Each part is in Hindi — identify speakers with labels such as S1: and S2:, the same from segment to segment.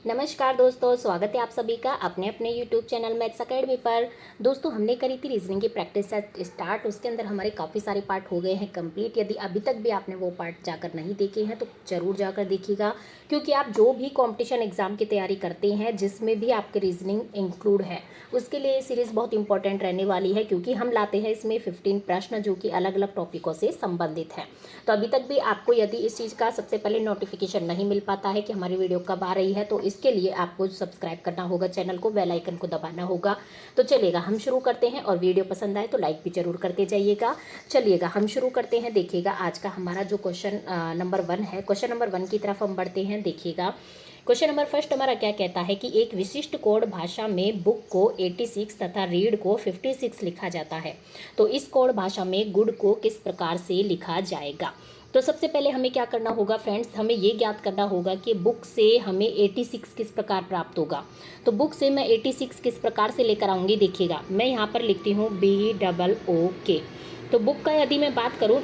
S1: नमस्कार दोस्तों, स्वागत है आप सभी का अपने अपने YouTube चैनल मैथ्स अकेडमी पर। दोस्तों, हमने करी थी रीजनिंग की प्रैक्टिस स्टार्ट। उसके अंदर हमारे काफ़ी सारे पार्ट हो गए हैं कंप्लीट। यदि अभी तक भी आपने वो पार्ट जाकर नहीं देखे हैं तो ज़रूर जाकर देखिएगा, क्योंकि आप जो भी कंपटीशन एग्जाम की तैयारी करते हैं जिसमें भी आपके रीजनिंग इंक्लूड है, उसके लिए ये सीरीज़ बहुत इंपॉर्टेंट रहने वाली है, क्योंकि हम लाते हैं इसमें 15 प्रश्न जो कि अलग अलग टॉपिकों से संबंधित है। तो अभी तक भी आपको यदि इस चीज़ का सबसे पहले नोटिफिकेशन नहीं मिल पाता है कि हमारी वीडियो कब आ रही है, तो इसके लिए आपको सब्सक्राइब करना होगा चैनल को, बेल आइकन को दबाना होगा। तो चलिएगा हम शुरू करते हैं, और वीडियो पसंद आए तो लाइक भी जरूर करते जाइएगा। चलिएगा हम शुरू करते हैं। देखिएगा आज का हमारा जो क्वेश्चन नंबर 1 है, क्वेश्चन नंबर 1 की तरफ हम बढ़ते हैं। देखिएगा क्वेश्चन नंबर फर्स्ट हमारा क्या कहता है कि एक विशिष्ट कोड भाषा में बुक को 86 तथा रीड को 56 लिखा जाता है, तो इस कोड भाषा में गुड को किस प्रकार से लिखा जाएगा। तो सबसे पहले हमें क्या करना होगा फ्रेंड्स, हमें ये ज्ञात करना होगा कि बुक से हमें 86 किस प्रकार प्राप्त होगा। तो बुक से मैं 86 किस प्रकार से लेकर आऊँगी। देखिएगा मैं यहाँ पर लिखती हूँ BOOK। तो बुक का यदि मैं बात करूँ,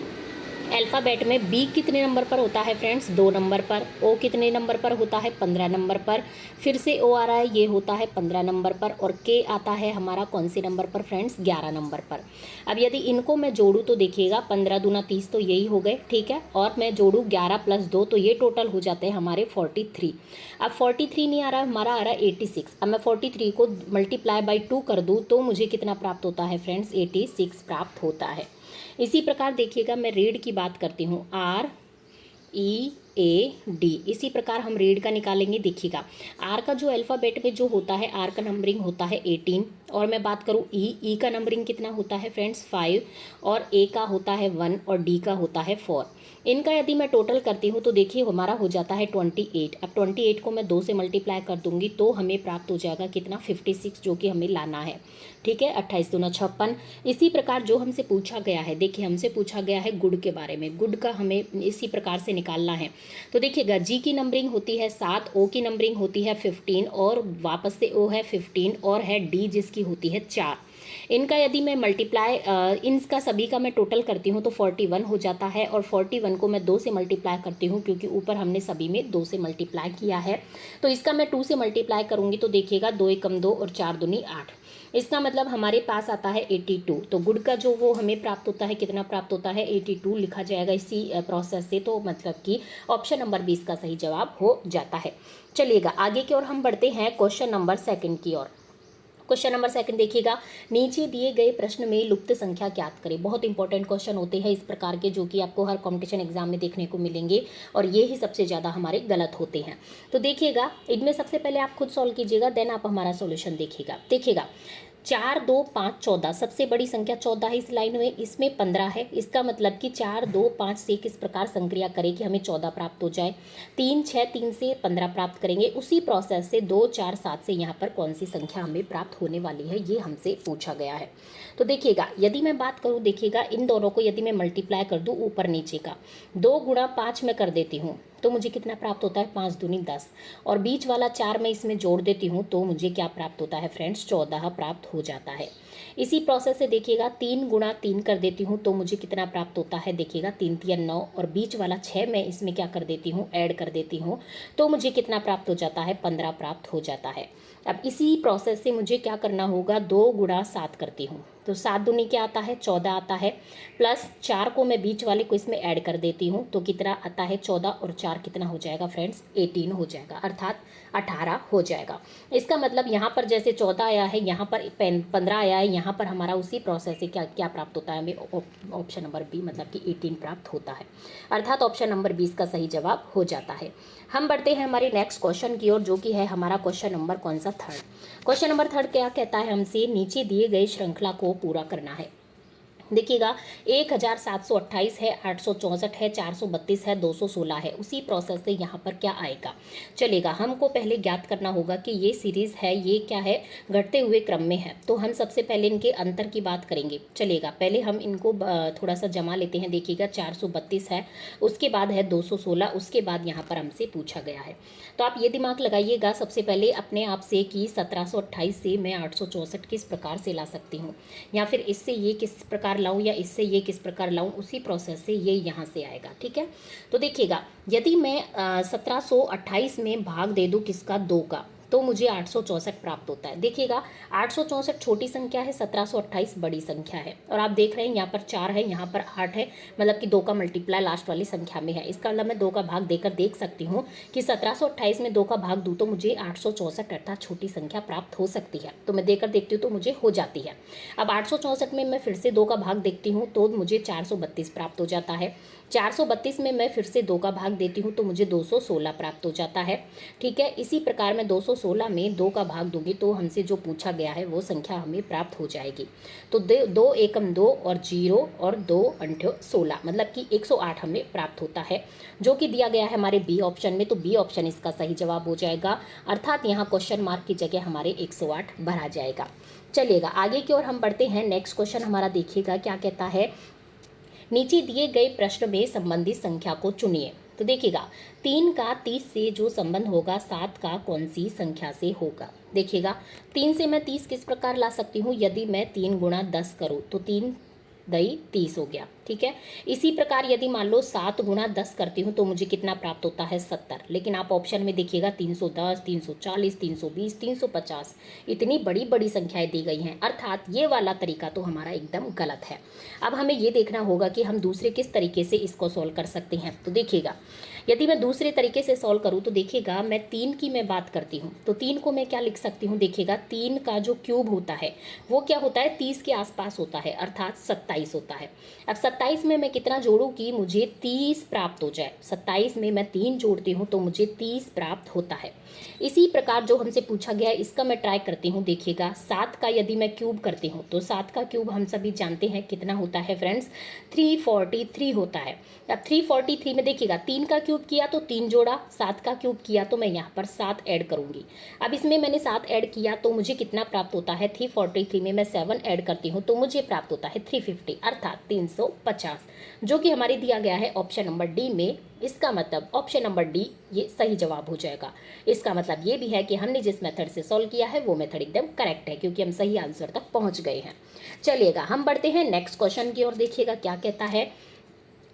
S1: अल्फ़ाबेट में बी कितने नंबर पर होता है फ्रेंड्स, 2 नंबर पर। ओ कितने नंबर पर होता है, 15 नंबर पर। फिर से ओ आ रहा है, ये होता है 15 नंबर पर। और के आता है हमारा कौन से नंबर पर फ्रेंड्स, 11 नंबर पर। अब यदि इनको मैं जोड़ूँ तो देखिएगा 15 दूना 30, तो यही हो गए, ठीक है। और मैं जोड़ूँ 11 + 2, तो ये टोटल हो जाते हैं हमारे 43। अब 43 नहीं आ रहा है, हमारा आ रहा है 86। अब मैं 43 को मल्टीप्लाई बाई 2 कर दूँ तो मुझे कितना प्राप्त होता है फ्रेंड्स, 86 प्राप्त होता है। इसी प्रकार देखिएगा मैं रीड की बात करती हूँ, READ। इसी प्रकार हम रीड का निकालेंगे। देखिएगा आर का जो अल्फ़ाबेट में जो होता है, आर का नंबरिंग होता है 18। और मैं बात करूँ ई का नंबरिंग कितना होता है फ्रेंड्स, 5। और ए का होता है 1 और डी का होता है 4। इनका यदि मैं टोटल करती हूँ तो देखिए हमारा हो जाता है 28। अब 28 को मैं 2 से मल्टीप्लाई कर दूंगी तो हमें प्राप्त हो जाएगा कितना, 56, जो कि हमें लाना है, ठीक है। 28 दूना 56। इसी प्रकार जो हमसे पूछा गया है, देखिए हमसे पूछा गया है गुड के बारे में। गुड का हमें इसी प्रकार से निकालना है। तो देखिएगा जी की नंबरिंग होती है 7, ओ की नंबरिंग होती है 15, और वापस से ओ है 15, और है डी जिसकी होती है 4। इनका यदि मैं मल्टीप्लाई इनका सभी का मैं टोटल करती हूँ तो 41 हो जाता है। और 41 को मैं 2 से मल्टीप्लाई करती हूँ, क्योंकि ऊपर हमने सभी में 2 से मल्टीप्लाई किया है। तो इसका मैं 2 से मल्टीप्लाई करूँगी तो देखिएगा 2 एकम 2 और 4 दूनी 8। इसका मतलब हमारे पास आता है 82। तो गुड का जो वो हमें प्राप्त होता है, कितना प्राप्त होता है, 82 लिखा जाएगा इसी प्रोसेस से। तो मतलब कि ऑप्शन नंबर 20 का सही जवाब हो जाता है। चलिएगा आगे की ओर हम बढ़ते हैं क्वेश्चन नंबर 2 की ओर। क्वेश्चन नंबर 2 देखिएगा, नीचे दिए गए प्रश्न में लुप्त संख्या ज्ञात करें। बहुत इंपॉर्टेंट क्वेश्चन होते हैं इस प्रकार के, जो कि आपको हर कंपटीशन एग्जाम में देखने को मिलेंगे, और ये ही सबसे ज़्यादा हमारे गलत होते हैं। तो देखिएगा इनमें सबसे पहले आप खुद सॉल्व कीजिएगा, देन आप हमारा सॉल्यूशन देखिएगा। देखिएगा 4, 2, 5, 14, सबसे बड़ी संख्या 14 है इस लाइन में, इसमें 15 है। इसका मतलब कि 4, 2, 5 से किस प्रकार संक्रिया करें कि हमें 14 प्राप्त हो जाए। 3, 6, 3 से 15 प्राप्त करेंगे। उसी प्रोसेस से 2, 4, 7 से यहाँ पर कौन सी संख्या हमें प्राप्त होने वाली है, ये हमसे पूछा गया है। तो देखिएगा यदि मैं बात करूँ, देखिएगा इन दोनों को यदि मैं मल्टीप्लाई कर दूँ ऊपर नीचे का, 2 गुणा 5 में कर देती हूँ तो मुझे कितना प्राप्त होता है, 5 दूनी 10। और बीच वाला 4 मैं इसमें जोड़ देती हूँ तो मुझे क्या प्राप्त होता है फ्रेंड्स, 14 प्राप्त हो जाता है। इसी प्रोसेस से देखिएगा 3 गुणा 3 कर देती हूँ तो मुझे कितना प्राप्त होता है, देखिएगा 3 3 9, और बीच वाला 6 मैं इसमें क्या कर देती हूँ, ऐड कर देती हूँ, तो मुझे कितना प्राप्त हो जाता है, 15 प्राप्त हो जाता है। अब इसी प्रोसेस से मुझे क्या करना होगा, 2 गुणा 7 करती हूँ तो 7 दूनी क्या आता है, 14 आता है। प्लस 4 को मैं बीच वाले को इसमें ऐड कर देती हूँ तो कितना आता है, 14, और 4 कितना हो जाएगा फ्रेंड्स, 18 हो जाएगा, अर्थात 18 हो जाएगा। इसका मतलब यहाँ पर जैसे 14 आया है, यहाँ पर 15 आया है, यहाँ पर हमारा उसी प्रोसेस से क्या क्या प्राप्त होता है हमें, ऑप्शन नंबर बी मतलब कि 18 प्राप्त होता है, अर्थात ऑप्शन नंबर 20 का सही जवाब हो जाता है। हम बढ़ते हैं हमारे नेक्स्ट क्वेश्चन की ओर, जो कि है हमारा क्वेश्चन नंबर कौन सा, 3rd। क्वेश्चन नंबर 3rd क्या कहता है, हमसे नीचे दिए गए श्रृंखला को पूरा करना है। देखिएगा 1728 है, 864 है, 432 है, 216 है। उसी प्रोसेस से यहाँ पर क्या आएगा, चलेगा हमको पहले ज्ञात करना होगा कि ये सीरीज़ है, ये क्या है, घटते हुए क्रम में है। तो हम सबसे पहले इनके अंतर की बात करेंगे। चलेगा पहले हम इनको थोड़ा सा जमा लेते हैं। देखिएगा 432 है, उसके बाद है 216, उसके बाद यहाँ पर हमसे पूछा गया है। तो आप ये दिमाग लगाइएगा सबसे पहले अपने आप से कि 1728 से मैं 864 किस प्रकार से ला सकती हूँ, या फिर इससे ये किस प्रकार प्रकार लाऊं या इससे ये किस प्रकार लाऊं, उसी प्रोसेस से ये यहाँ से आएगा। ठीक है, तो देखिएगा यदि मैं 1728 में भाग दे दूं किसका, 2 का, तो मुझे 864 प्राप्त होता है। देखिएगा 864 छोटी संख्या है, 1728 बड़ी संख्या है। और आप देख रहे हैं यहाँ पर 4 है, यहाँ पर 8 है, मतलब कि 2 का मल्टीप्लाई लास्ट वाली संख्या में है। इसका मतलब मैं 2 का भाग देकर देख सकती हूँ कि 1728 में 2 का भाग दूँ तो मुझे 864 अर्थात छोटी संख्या प्राप्त हो सकती है। तो मैं देकर देखती हूँ तो मुझे हो जाती है। अब 864 में मैं फिर से 2 का भाग देखती हूँ तो मुझे 432 प्राप्त हो जाता है। 432 में मैं फिर से 2 का भाग देती हूँ तो मुझे 216 प्राप्त हो जाता है। ठीक है, इसी प्रकार मैं 216 में 2 का भाग दूंगी तो हमसे जो पूछा गया है वो संख्या हमें प्राप्त हो जाएगी। तो 2 एकम 2 और 0 और 2 अंठ 16, मतलब कि 108 हमें प्राप्त होता है, जो कि दिया गया है हमारे बी ऑप्शन में। तो बी ऑप्शन इसका सही जवाब हो जाएगा, अर्थात यहाँ क्वेश्चन मार्क की जगह हमारे 108 भरा जाएगा। चलिएगा आगे की ओर हम बढ़ते हैं। नेक्स्ट क्वेश्चन हमारा देखिएगा क्या कहता है, नीचे दिए गए प्रश्न में संबंधित संख्या को चुनिए। तो देखिएगा 3 का 30 से जो संबंध होगा 7 का कौन सी संख्या से होगा। देखिएगा 3 से मैं 30 किस प्रकार ला सकती हूँ, यदि मैं 3 गुणा 10 करूँ तो 3 दही 30 हो गया। ठीक है, इसी प्रकार यदि मान लो 7 गुणा 10 करती हूँ तो मुझे कितना प्राप्त होता है, 70। लेकिन आप ऑप्शन में देखिएगा 310, 340, 320, 350, इतनी बड़ी बड़ी संख्याएं दी गई हैं, अर्थात ये वाला तरीका तो हमारा एकदम गलत है। अब हमें ये देखना होगा कि हम दूसरे किस तरीके से इसको सॉल्व कर सकते हैं। तो देखिएगा यदि मैं दूसरे तरीके से सॉल्व करूँ तो देखिएगा मैं 3 की मैं बात करती हूँ तो 3 को मैं क्या लिख सकती हूँ, देखिएगा 3 का जो क्यूब होता है वो क्या होता है, 30 के आसपास होता है, अर्थात 27 होता है। अब 27 में मैं कितना जोड़ूं कि मुझे 30 प्राप्त हो जाए। 27 में मैं 3 जोड़ती हूँ तो मुझे 30 प्राप्त होता है। इसी प्रकार जो हमसे पूछा गया है इसका मैं ट्राई करती हूँ। देखिएगा 7 का यदि मैं क्यूब करती हूँ तो 7 का क्यूब हम सभी जानते हैं कितना होता है फ्रेंड्स, 343 होता है। अब 343 में देखिएगा 3 का क्यूब किया तो 3 जोड़ा, 7 का क्यूब किया तो मैं यहाँ पर 7 ऐड करूँगी। अब इसमें मैंने 7 ऐड किया तो मुझे कितना प्राप्त होता है, 343 में मैं 7 ऐड करती हूँ तो मुझे प्राप्त होता है 350, अर्थात 350, जो कि हमारे दिया गया है ऑप्शन नंबर डी में। इसका मतलब ऑप्शन नंबर डी ये सही जवाब हो जाएगा। इसका मतलब ये भी है कि हमने जिस मेथड से सॉल्व किया है वो मेथड एकदम करेक्ट है, क्योंकि हम सही आंसर तक पहुंच गए हैं। चलिएगा हम बढ़ते हैं नेक्स्ट क्वेश्चन की ओर। देखिएगा क्या कहता है,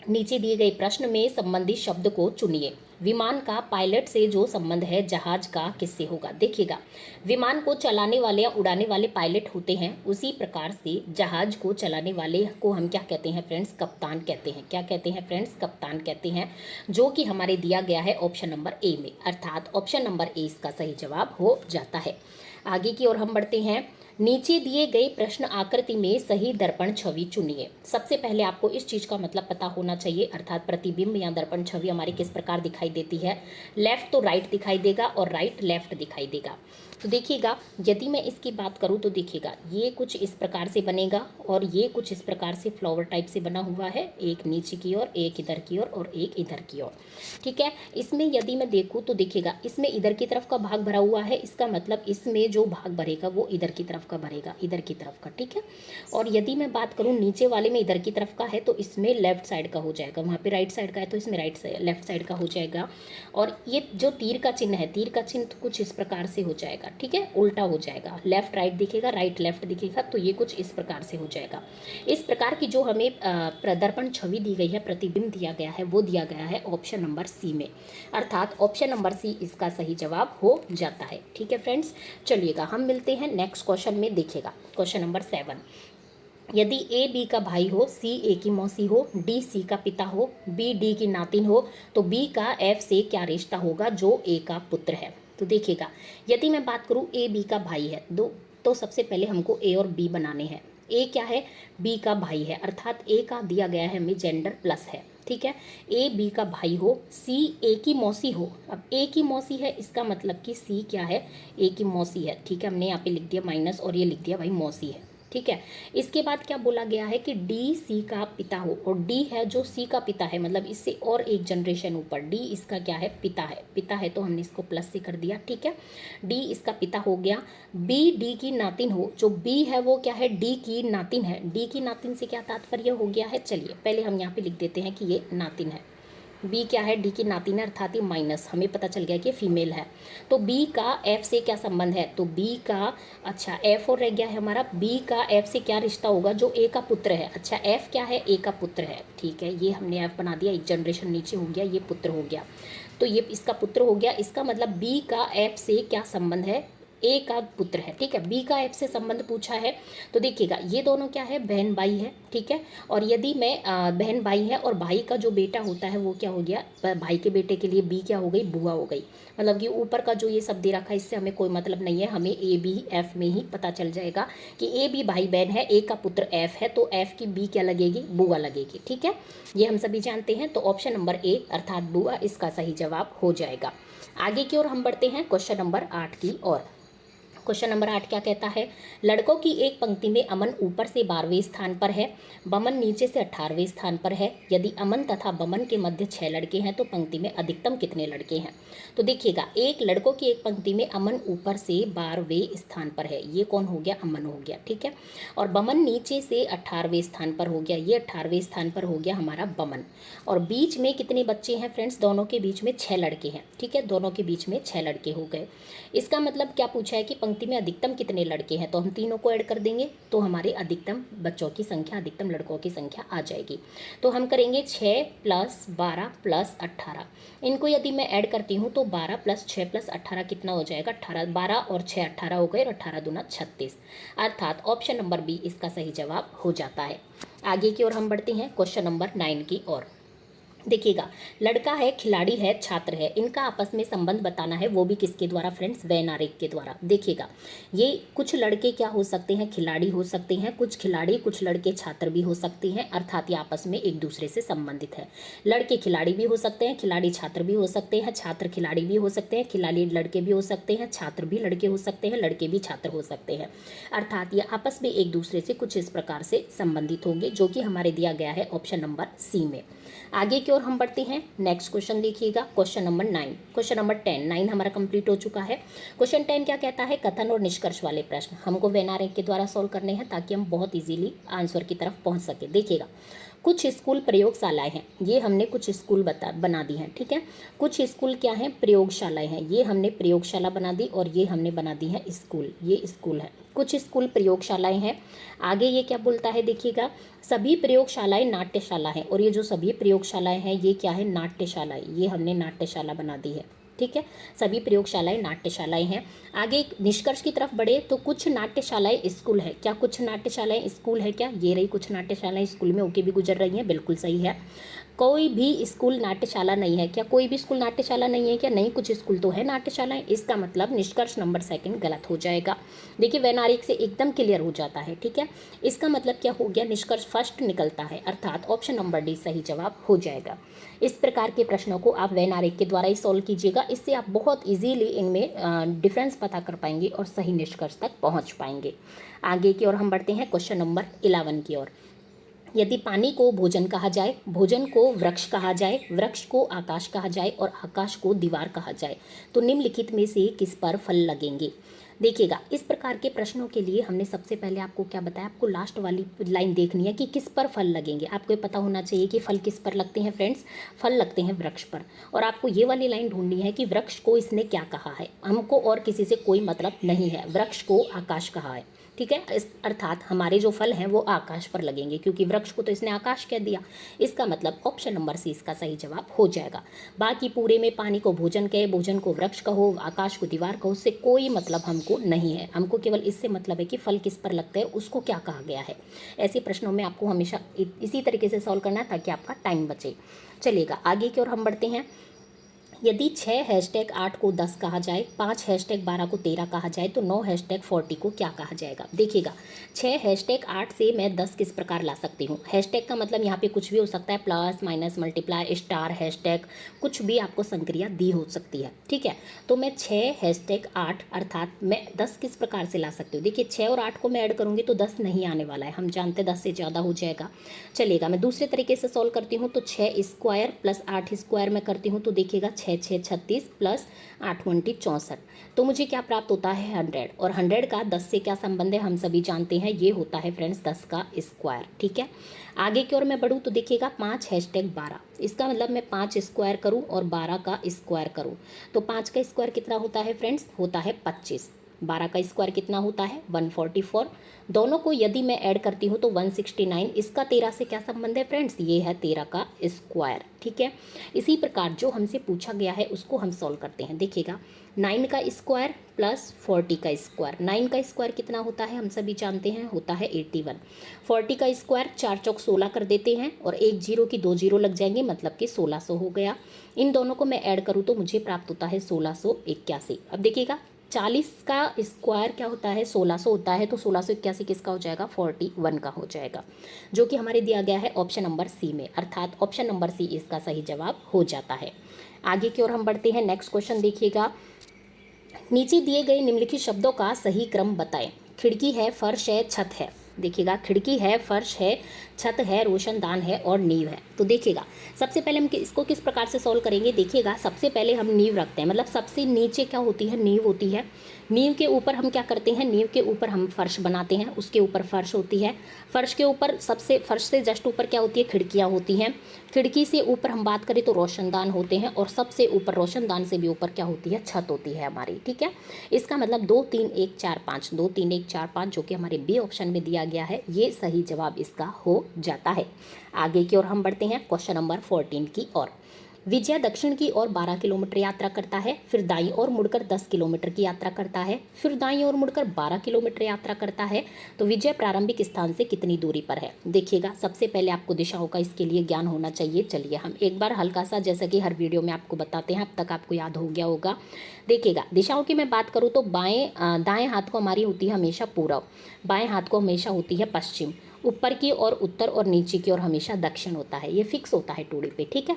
S1: नीचे दिए गए प्रश्न में संबंधित शब्द को चुनिए। विमान का पायलट से जो संबंध है जहाज का किससे होगा। देखिएगा विमान को चलाने वाले या उड़ाने वाले पायलट होते हैं, उसी प्रकार से जहाज को चलाने वाले को हम क्या कहते हैं फ्रेंड्स, कप्तान कहते हैं। क्या कहते हैं फ्रेंड्स, कप्तान कहते हैं, जो कि हमारे दिया गया है ऑप्शन नंबर ए में, अर्थात ऑप्शन नंबर ए इसका सही जवाब हो जाता है। आगे की ओर हम बढ़ते हैं। नीचे दिए गए प्रश्न आकृति में सही दर्पण छवि चुनिए। सबसे पहले आपको इस चीज का मतलब पता होना चाहिए, अर्थात प्रतिबिंब या दर्पण छवि हमारी किस प्रकार दिखाई देती है। लेफ्ट तो राइट दिखाई देगा और राइट लेफ्ट दिखाई देगा। तो देखिएगा यदि मैं इसकी बात करूँ तो देखिएगा ये कुछ इस प्रकार से बनेगा और ये कुछ इस प्रकार से फ्लावर टाइप से बना हुआ है, एक नीचे की ओर, एक इधर की ओर और एक इधर की ओर। ठीक है, इसमें यदि मैं देखूँ तो देखिएगा इसमें इधर की तरफ का भाग भरा हुआ है, इसका मतलब इसमें जो भाग भरेगा वो इधर की तरफ का भरेगा, इधर की तरफ का। ठीक है, और यदि मैं बात करूँ नीचे वाले में इधर की तरफ का है तो इसमें लेफ्ट साइड का हो जाएगा, वहाँ पे राइट साइड का है तो इसमें लेफ्ट साइड का हो जाएगा। और ये जो तीर का चिन्ह है, तीर का चिन्ह तो कुछ इस प्रकार से हो जाएगा। ठीक है, उल्टा हो जाएगा, लेफ्ट राइट दिखेगा, राइट लेफ्ट दिखेगा, तो ये कुछ इस प्रकार से हो जाएगा। इस प्रकार की जो हमें दर्पण छवि दी गई है, प्रतिबिंब दिया गया है, वो दिया गया है ऑप्शन नंबर सी में, अर्थात ऑप्शन नंबर सी इसका सही जवाब हो जाता है। ठीक है फ्रेंड्स, चलिएगा हम मिलते हैं नेक्स्ट क्वेश्चन में। देखिएगा क्वेश्चन नंबर 7, यदि ए बी का भाई हो, सी ए की मौसी हो, डी सी का पिता हो, बी डी की नातिन हो, तो बी का एफ से क्या रिश्ता होगा जो ए का पुत्र है। तो देखिएगा यदि मैं बात करूँ ए बी का भाई है तो सबसे पहले हमको ए और बी बनाने हैं। ए क्या है, बी का भाई है, अर्थात ए का दिया गया है हमें जेंडर प्लस है। ठीक है, ए बी का भाई हो, सी ए की मौसी हो। अब ए की मौसी है, इसका मतलब कि सी क्या है, ए की मौसी है। ठीक है, हमने यहाँ पे लिख दिया माइनस और ये लिख दिया भाई मौसी है। ठीक है, इसके बाद क्या बोला गया है कि डी सी का पिता हो, और डी है जो सी का पिता है, मतलब इससे और एक जनरेशन ऊपर डी इसका क्या है, पिता है। पिता है तो हमने इसको प्लस से कर दिया। ठीक है, डी इसका पिता हो गया। बी डी की नातिन हो, जो बी है वो क्या है, डी की नातिन है। डी की नातिन से क्या तात्पर्य हो गया है, चलिए पहले हम यहाँ पे लिख देते हैं कि ये नातिन है। बी क्या है, डी की नातिन है अर्थात ये माइनस, हमें पता चल गया कि फीमेल है। तो बी का एफ से क्या संबंध है, तो बी का, अच्छा एफ और रह गया है हमारा, बी का एफ से क्या रिश्ता होगा, जो ए का पुत्र है। अच्छा एफ क्या है, ए का पुत्र है, ठीक है, ये हमने एफ बना दिया, एक जनरेशन नीचे हो गया, ये पुत्र हो गया, तो ये इसका पुत्र हो गया। इसका मतलब बी का एफ से क्या संबंध है, ए का पुत्र है, ठीक है। बी का एफ से संबंध पूछा है, तो देखिएगा ये दोनों क्या है, बहन भाई है, ठीक है। और यदि मैं बहन भाई है और भाई का जो बेटा होता है वो क्या हो गया, भाई के बेटे के लिए बी क्या हो गई, बुआ हो गई। मतलब कि ऊपर का जो ये सब दे रखा है इससे हमें कोई मतलब नहीं है, हमें ए बी एफ में ही पता चल जाएगा कि ए बी भाई बहन है, ए का पुत्र एफ है, तो एफ की बी क्या लगेगी, बुआ लगेगी, ठीक है। ये हम सभी जानते हैं। तो ऑप्शन नंबर ए अर्थात बुआ इसका सही जवाब हो जाएगा। आगे की ओर हम बढ़ते हैं क्वेश्चन नंबर 8 की ओर। क्वेश्चन नंबर 8 क्या कहता है, लड़कों की एक पंक्ति में अमन ऊपर से 12वें स्थान पर है, बमन नीचे से 18वें स्थान पर है। यदि अमन तथा बमन के मध्य 6 लड़के हैं तो पंक्ति में अधिकतम कितने लड़के हैं। तो देखिएगा, एक लड़कों की एक पंक्ति में अमन ऊपर से 12वें स्थान पर है, ये कौन हो गया, अमन हो गया, ठीक है। और बमन नीचे से 18वें स्थान पर हो गया, ये 18वें स्थान पर हो गया हमारा बमन। और बीच में कितने बच्चे हैं फ्रेंड्स, दोनों के बीच में 6 लड़के हैं, ठीक है, दोनों के बीच में 6 लड़के हो गए। इसका मतलब क्या पूछा है कि पंक्ति में अधिकतम कितने लड़के हैं, तो हम तीनों को ऐड कर देंगे तो हमारे अधिकतम बच्चों की संख्या, अधिकतम लड़कों की संख्या आ जाएगी। तो हम करेंगे 6 + 12 + 18, इनको यदि मैं ऐड करती हूँ तो 12 + 6 + 18 कितना हो जाएगा, 18, 12 और 6 18 हो गए, और 18 दूना 36, अर्थात ऑप्शन नंबर बी इसका सही जवाब हो जाता है। आगे की ओर हम बढ़ते हैं क्वेश्चन नंबर 9 की ओर। देखिएगा, लड़का है, खिलाड़ी है, छात्र है, इनका आपस में संबंध बताना है, वो भी किसके द्वारा फ्रेंड्स, वेन आरेख के द्वारा। देखिएगा, ये कुछ लड़के क्या हो सकते हैं, खिलाड़ी हो सकते हैं, कुछ खिलाड़ी कुछ लड़के छात्र भी हो सकते हैं, अर्थात ये आपस में एक दूसरे से संबंधित है। लड़के खिलाड़ी भी हो सकते हैं, खिलाड़ी छात्र भी हो सकते हैं, छात्र खिलाड़ी भी हो सकते हैं, खिलाड़ी लड़के भी हो सकते हैं, छात्र भी लड़के हो सकते हैं, लड़के भी छात्र हो सकते हैं, अर्थात ये आपस में एक दूसरे से कुछ इस प्रकार से संबंधित होंगे, जो कि हमारे दिया गया है ऑप्शन नंबर सी में। आगे की ओर हम बढ़ते हैं, नेक्स्ट क्वेश्चन देखिएगा, क्वेश्चन नंबर 9, क्वेश्चन नंबर 10, 9 हमारा कंप्लीट हो चुका है। क्वेश्चन 10 क्या कहता है, कथन और निष्कर्ष वाले प्रश्न हमको वेन आरेख के द्वारा सॉल्व करने हैं, ताकि हम बहुत इजीली आंसर की तरफ पहुंच सके। देखिएगा, कुछ स्कूल प्रयोगशालाएं हैं, ये हमने कुछ स्कूल बना दी हैं, ठीक है। कुछ स्कूल क्या हैं, प्रयोगशालाएं हैं, ये हमने प्रयोगशाला बना दी, और ये हमने बना दी है स्कूल, ये स्कूल है। कुछ स्कूल प्रयोगशालाएं हैं। आगे ये क्या बोलता है, देखिएगा, सभी प्रयोगशालाएं नाट्यशाला हैं, और ये जो सभी प्रयोगशालाएं हैं ये क्या है, नाट्यशालाएं, ये हमने नाट्यशाला बना दी है, ठीक है। सभी प्रयोगशालाएं नाट्यशालाएं हैं। आगे एक निष्कर्ष की तरफ बढ़े तो कुछ नाट्यशालाएं स्कूल है, क्या कुछ नाट्यशालाएं स्कूल है, क्या ये रही कुछ नाट्यशालाएं स्कूल में होके भी गुजर रही हैं, बिल्कुल सही है। कोई भी स्कूल नाट्यशाला नहीं है, क्या कोई भी स्कूल नाट्यशाला नहीं है, क्या नहीं, कुछ स्कूल तो है नाट्यशालाएं, इसका मतलब निष्कर्ष नंबर 2 गलत हो जाएगा। देखिए, वेन आरेख से एकदम क्लियर हो जाता है, ठीक है। इसका मतलब क्या हो गया, निष्कर्ष फर्स्ट निकलता है, अर्थात ऑप्शन नंबर डी सही जवाब हो जाएगा। इस प्रकार के प्रश्नों को आप वेन आरेख के द्वारा ही सॉल्व कीजिएगा, इससे आप बहुत इजीली इनमें डिफरेंस पता कर पाएंगे और सही निष्कर्ष तक पहुंच पाएंगे। आगे की ओर हम बढ़ते हैं क्वेश्चन नंबर 11 की ओर। यदि पानी को भोजन कहा जाए, भोजन को वृक्ष कहा जाए, वृक्ष को आकाश कहा जाए और आकाश को दीवार कहा जाए, तो निम्नलिखित में से किस पर फल लगेंगे। देखिएगा, इस प्रकार के प्रश्नों के लिए हमने सबसे पहले आपको क्या बताया, आपको लास्ट वाली लाइन देखनी है कि किस पर फल लगेंगे। आपको ये पता होना चाहिए कि फल किस पर लगते हैं फ्रेंड्स, फल लगते हैं वृक्ष पर। और आपको ये वाली लाइन ढूंढनी है कि वृक्ष को इसने क्या कहा है, हमको और किसी से कोई मतलब नहीं है, वृक्ष को आकाश कहा है, ठीक है। इस अर्थात हमारे जो फल हैं वो आकाश पर लगेंगे, क्योंकि वृक्ष को तो इसने आकाश कह दिया, इसका मतलब ऑप्शन नंबर सी इसका सही जवाब हो जाएगा। बाकी पूरे में पानी को भोजन कहे, भोजन को वृक्ष कहो, आकाश को दीवार कहो, उससे कोई मतलब हमको नहीं है, हमको केवल इससे मतलब है कि फल किस पर लगते हैं, उसको क्या कहा गया है। ऐसे प्रश्नों में आपको हमेशा इसी तरीके से सॉल्व करना है ताकि आपका टाइम बचे। चलिएगा, आगे की ओर हम बढ़ते हैं। यदि 6#8 को 10 कहा जाए, 5#12 को 13 कहा जाए, तो 9#40 को क्या कहा जाएगा। देखिएगा, 6#8 से मैं 10 किस प्रकार ला सकती हूँ। हैशटैग का मतलब यहाँ पे कुछ भी हो सकता है, plus minus multiply star hashtag, कुछ भी आपको संक्रिया दी हो सकती है, ठीक है। तो मैं 6#8 अर्थात मैं 10 किस प्रकार से ला सकती हूँ। देखिए, 6 और 8 को मैं ऐड करूँगी तो 10 नहीं आने वाला है, हम जानते 10 से ज़्यादा हो जाएगा। चलेगा, मैं दूसरे तरीके से सॉल्व करती हूँ, तो 6² + 8² मैं करती हूँ, तो देखिएगा 6 6 6 36 प्लस 8 1 64, तो मुझे क्या प्राप्त होता है 100। और 100 का 10 से क्या संबंध है हम सभी जानते हैं, ये होता है फ्रेंड्स 10 का स्क्वायर। ठीक है, आगे की ओर मैं बढ़ूँ तो देखिएगा 5 # 12, इसका मतलब मैं 5 स्क्वायर करूँ और 12 का स्क्वायर करूँ, तो 5 का स्क्वायर कितना होता है फ्रेंड्स, होता है 25। 12 का स्क्वायर कितना होता है 144। दोनों को यदि मैं ऐड करती हूँ तो 169। इसका 13 से क्या संबंध है फ्रेंड्स, ये है 13 का स्क्वायर। ठीक है, इसी प्रकार जो हमसे पूछा गया है उसको हम सॉल्व करते हैं। देखिएगा 9 का स्क्वायर प्लस 40 का स्क्वायर, 9 का स्क्वायर कितना होता है हम सभी जानते हैं, होता है 81। 40 का स्क्वायर 4 चौक 16 कर देते हैं और एक जीरो की 2 जीरो लग जाएंगे, मतलब कि 1600 हो गया। इन दोनों को मैं ऐड करूँ तो मुझे प्राप्त होता है 1681। अब देखिएगा 40 का स्क्वायर क्या होता है 1600 होता है, तो 1681 किसका हो जाएगा 41 का हो जाएगा, जो कि हमारे दिया गया है ऑप्शन नंबर सी में, अर्थात ऑप्शन नंबर सी इसका सही जवाब हो जाता है। आगे की ओर हम बढ़ते हैं। नेक्स्ट क्वेश्चन देखिएगा, नीचे दिए गए निम्नलिखित शब्दों का सही क्रम बताएं। खिड़की है, फर्श है, छत है। देखिएगा खिड़की है, फर्श है, छत है, रोशनदान है और नींव है। तो देखिएगा सबसे पहले हम इसको किस प्रकार से सॉल्व करेंगे। देखिएगा सबसे पहले हम नींव रखते हैं, मतलब सबसे नीचे क्या होती है, नींव होती है। नींव के ऊपर हम क्या करते हैं, नींव के ऊपर हम फर्श बनाते हैं, उसके ऊपर फर्श होती है। फर्श के ऊपर फर्श से जस्ट ऊपर क्या होती है, खिड़कियाँ होती हैं। खिड़की से ऊपर हम बात करें तो रोशनदान होते हैं, और सबसे ऊपर रोशनदान से भी ऊपर क्या होती है, छत होती है हमारी। ठीक है, इसका मतलब 2 3 1 4 5, 2 3 1 4 5 जो कि हमारे बी ऑप्शन में दिया गया है, ये सही जवाब इसका हो जाता है। आगे की ओर हम बढ़ते हैं क्वेश्चन नंबर 14 की ओर। विजय दक्षिण की ओर 12 किलोमीटर यात्रा करता है, फिर दाईं ओर मुड़कर 10 किलोमीटर की यात्रा करता है, फिर दाईं ओर मुड़कर 12 किलोमीटर यात्रा करता है, तो विजय प्रारंभिक स्थान से कितनी दूरी पर है। देखिएगा सबसे पहले आपको दिशाओं का इसके लिए ज्ञान होना चाहिए। चलिए हम एक बार हल्का सा, जैसा कि हर वीडियो में आपको बताते हैं, अब तक आपको याद हो गया होगा। देखिएगा दिशाओं की मैं बात करूँ तो दाएं हाथ को हमारी होती है हमेशा पूरब, बाएं हाथ को हमेशा होती है पश्चिम, ऊपर की ओर उत्तर और नीचे की ओर हमेशा दक्षिण होता है, ये फिक्स होता है टूड़ी पे। ठीक है,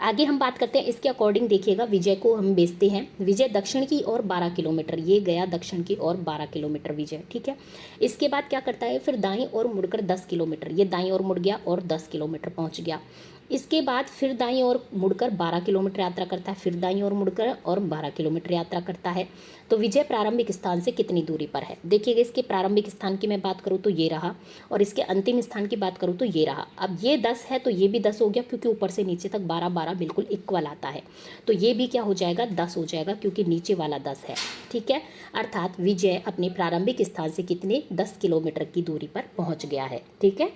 S1: आगे हम बात करते हैं इसके अकॉर्डिंग। देखिएगा विजय को हम बेचते हैं, विजय दक्षिण की ओर 12 किलोमीटर, ये गया दक्षिण की ओर 12 किलोमीटर विजय। ठीक है, इसके बाद क्या करता है, फिर दाईं ओर मुड़कर 10 किलोमीटर, ये दाईं ओर मुड़ गया और 10 किलोमीटर पहुंच गया। इसके बाद फिर दाईं ओर मुड़कर 12 किलोमीटर यात्रा करता है, फिर दाईं ओर मुड़कर और 12 किलोमीटर यात्रा करता है, तो विजय प्रारंभिक स्थान से कितनी दूरी पर है। देखिएगा इसके प्रारंभिक स्थान की मैं बात करूँ तो ये रहा, और इसके अंतिम स्थान की बात करूँ तो ये रहा। अब ये 10 है तो ये भी 10 हो गया, क्योंकि ऊपर से नीचे तक 12 12 बिल्कुल इक्वल आता है, तो ये भी क्या हो जाएगा 10 हो जाएगा, क्योंकि नीचे वाला 10 है। ठीक है, अर्थात विजय अपने प्रारंभिक स्थान से कितने 10 किलोमीटर की दूरी पर पहुँच गया है। ठीक है,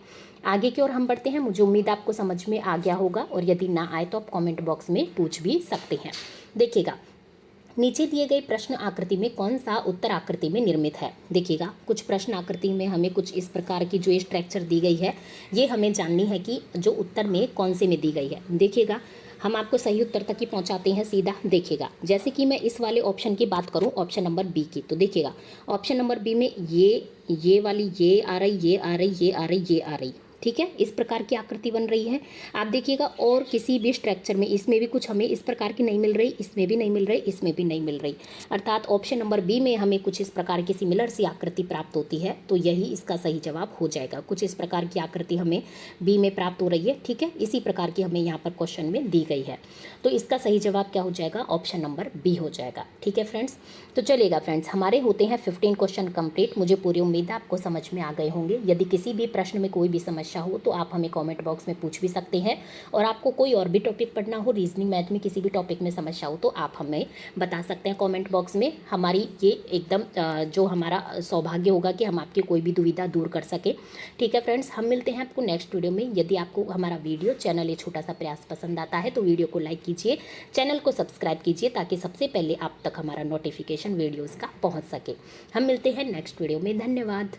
S1: आगे की ओर हम बढ़ते हैं। मुझे उम्मीद आपको समझ में आ गया होगा, और यदि ना आए तो आप कमेंट बॉक्स में पूछ भी सकते हैं। देखिएगा नीचे दिए गए प्रश्न आकृति में कौन सा उत्तर आकृति में निर्मित है। देखिएगा कुछ प्रश्न आकृति में हमें कुछ इस प्रकार की जो स्ट्रक्चर दी गई है, ये हमें जाननी है कि जो उत्तर में कौन से में दी गई है। देखिएगा हम आपको सही उत्तर तक ही पहुंचाते हैं सीधा। देखिएगा जैसे कि मैं इस वाले ऑप्शन की बात करूं, ऑप्शन नंबर बी की, तो देखिएगा ऑप्शन नंबर बी में ये वाली ये आ रही, ये आ रही, ये आ रही, ये आ रही। ठीक है, इस प्रकार की आकृति बन रही है। आप देखिएगा और किसी भी स्ट्रक्चर में इसमें भी कुछ हमें इस प्रकार की नहीं मिल रही, इसमें भी नहीं मिल रही, इसमें भी नहीं मिल रही, अर्थात ऑप्शन नंबर बी में हमें कुछ इस प्रकार की सिमिलर सी आकृति प्राप्त होती है, तो यही इसका सही जवाब हो जाएगा। कुछ इस प्रकार की आकृति हमें बी में प्राप्त हो रही है। ठीक है, इसी प्रकार की हमें यहाँ पर क्वेश्चन में दी गई है, तो इसका सही जवाब क्या हो जाएगा, ऑप्शन नंबर बी हो जाएगा। ठीक है फ्रेंड्स, तो चलेगा फ्रेंड्स, हमारे होते हैं 15 क्वेश्चन कंप्लीट। मुझे पूरी उम्मीद है आपको समझ में आ गए होंगे। यदि किसी भी प्रश्न में कोई भी समस्या हो तो आप हमें कमेंट बॉक्स में पूछ भी सकते हैं, और आपको कोई और भी टॉपिक पढ़ना हो, रीजनिंग मैथ में किसी भी टॉपिक में समस्या हो तो आप हमें बता सकते हैं कमेंट बॉक्स में। हमारी ये एकदम जो हमारा सौभाग्य होगा कि हम आपकी कोई भी दुविधा दूर कर सके। ठीक है फ्रेंड्स, हम मिलते हैं आपको नेक्स्ट वीडियो में। यदि आपको हमारा वीडियो चैनल ये छोटा सा प्रयास पसंद आता है तो वीडियो को लाइक कीजिए, चैनल को सब्सक्राइब कीजिए, ताकि सबसे पहले आप तक हमारा नोटिफिकेशन वीडियोज़ का पहुँच सके। हम मिलते हैं नेक्स्ट वीडियो में। धन्यवाद।